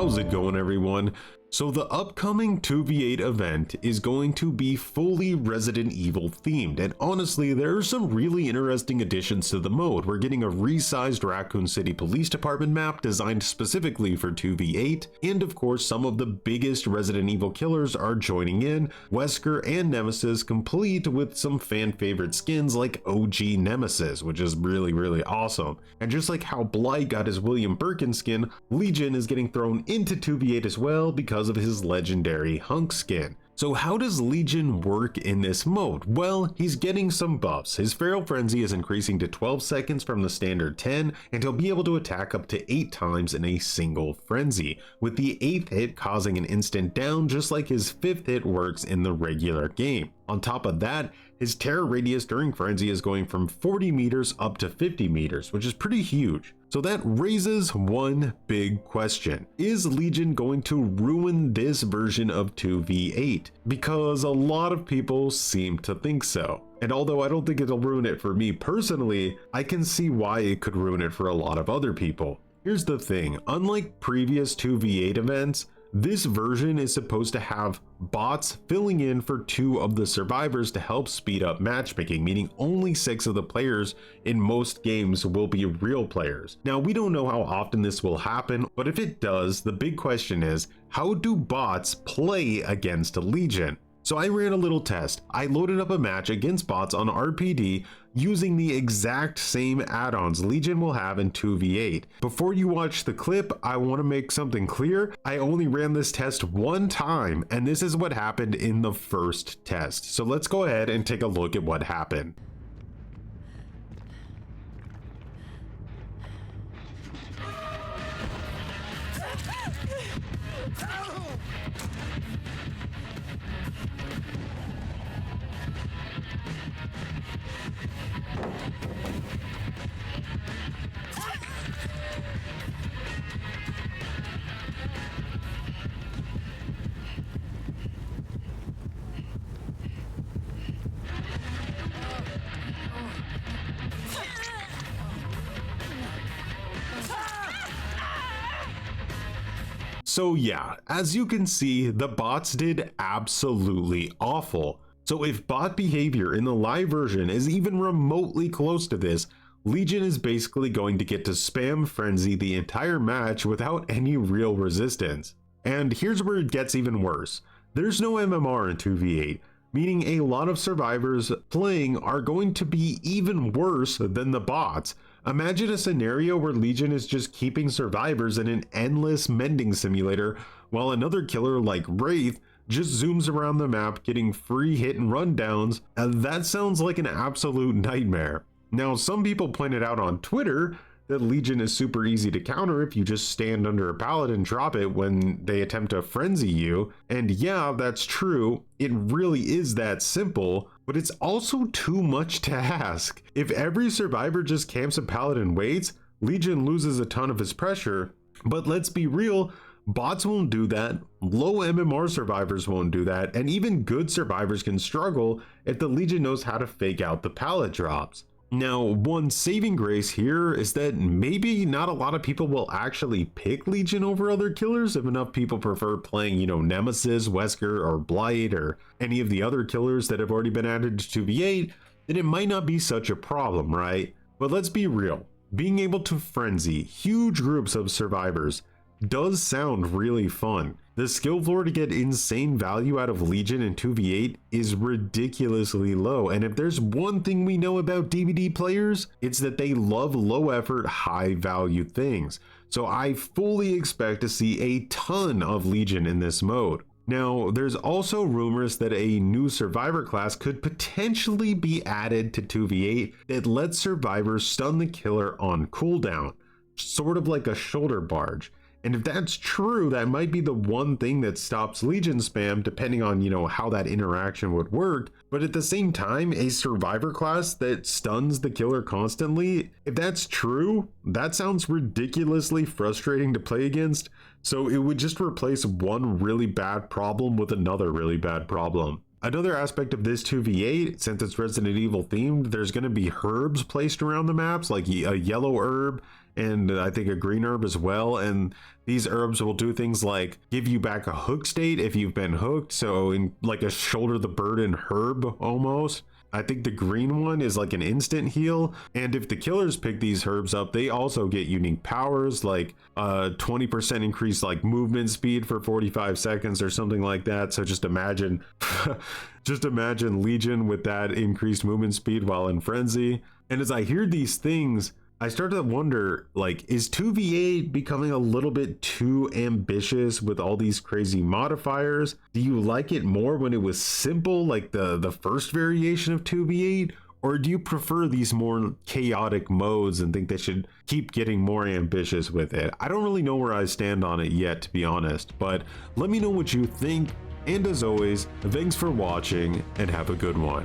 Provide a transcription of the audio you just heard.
How's it going, everyone? So the upcoming 2v8 event is going to be fully Resident Evil themed, and honestly there are some really interesting additions to the mode. We're getting a resized Raccoon City Police Department map designed specifically for 2v8, and of course some of the biggest Resident Evil killers are joining in, Wesker and Nemesis, complete with some fan favorite skins like OG Nemesis, which is really awesome. And just like how Blight got his William Birkin skin, Legion is getting thrown into 2v8 as well because of his legendary Hunk skin. So how does Legion work in this mode? Well, he's getting some buffs. His Feral Frenzy is increasing to 12 seconds from the standard 10, and he'll be able to attack up to 8 times in a single frenzy, with the 8th hit causing an instant down just like his 5th hit works in the regular game. On top of that, his terror radius during frenzy is going from 40 meters up to 50 meters, which is pretty huge. So that raises one big question. Is Legion going to ruin this version of 2v8? Because a lot of people seem to think so. And although I don't think it'll ruin it for me personally, I can see why it could ruin it for a lot of other people. Here's the thing, unlike previous 2v8 events, this version is supposed to have bots filling in for 2 of the survivors to help speed up matchmaking, meaning only 6 of the players in most games will be real players. Now, we don't know how often this will happen, but if it does, the big question is, how do bots play against Legion? So I ran a little test. I loaded up a match against bots on RPD using the exact same add-ons Legion will have in 2v8. Before you watch the clip, I want to make something clear. I only ran this test one time, and this is what happened in the first test. So let's go ahead and take a look at what happened. So yeah, as you can see, the bots did absolutely awful. So if bot behavior in the live version is even remotely close to this, Legion is basically going to get to spam frenzy the entire match without any real resistance. And here's where it gets even worse. There's no MMR in 2v8, meaning a lot of survivors playing are going to be even worse than the bots. Imagine a scenario where Legion is just keeping survivors in an endless mending simulator while another killer like Wraith just zooms around the map getting free hit and run downs, and that sounds like an absolute nightmare. Now, some people pointed out on Twitter that Legion is super easy to counter if you just stand under a pallet and drop it when they attempt to frenzy you. And yeah, that's true. It really is that simple, but it's also too much to ask. If every survivor just camps a pallet and waits, Legion loses a ton of his pressure. But let's be real, bots won't do that, low MMR survivors won't do that, and even good survivors can struggle if the Legion knows how to fake out the pallet drops. Now, one saving grace here is that maybe not a lot of people will actually pick Legion over other killers if enough people prefer playing, Nemesis, Wesker, or Blight, or any of the other killers that have already been added to 2v8, then it might not be such a problem, right? But let's be real, being able to frenzy huge groups of survivors does sound really fun. The skill floor to get insane value out of Legion in 2v8 is ridiculously low, and if there's one thing we know about DBD players, it's that they love low effort, high value things. So I fully expect to see a ton of Legion in this mode. Now, there's also rumors that a new survivor class could potentially be added to 2v8 that lets survivors stun the killer on cooldown, sort of like a shoulder barge. And if that's true, that might be the one thing that stops Legion spam, depending on, how that interaction would work. But at the same time, a survivor class that stuns the killer constantly, if that's true, that sounds ridiculously frustrating to play against. So it would just replace one really bad problem with another really bad problem. Another aspect of this 2v8, since it's Resident Evil themed, there's going to be herbs placed around the maps, like a yellow herb and I think a green herb as well. And these herbs will do things like give you back a hook state if you've been hooked. So in like a shoulder the burden herb almost. I think the green one is like an instant heal. And if the killers pick these herbs up, they also get unique powers like 20% increase like movement speed for 45 seconds or something like that. So just imagine, just imagine Legion with that increased movement speed while in frenzy. And as I hear these things, I start to wonder, like, is 2v8 becoming a little bit too ambitious with all these crazy modifiers? Do you like it more when it was simple, like the first variation of 2v8? Or do you prefer these more chaotic modes and think they should keep getting more ambitious with it? I don't really know where I stand on it yet, to be honest, but let me know what you think. And as always, thanks for watching and have a good one.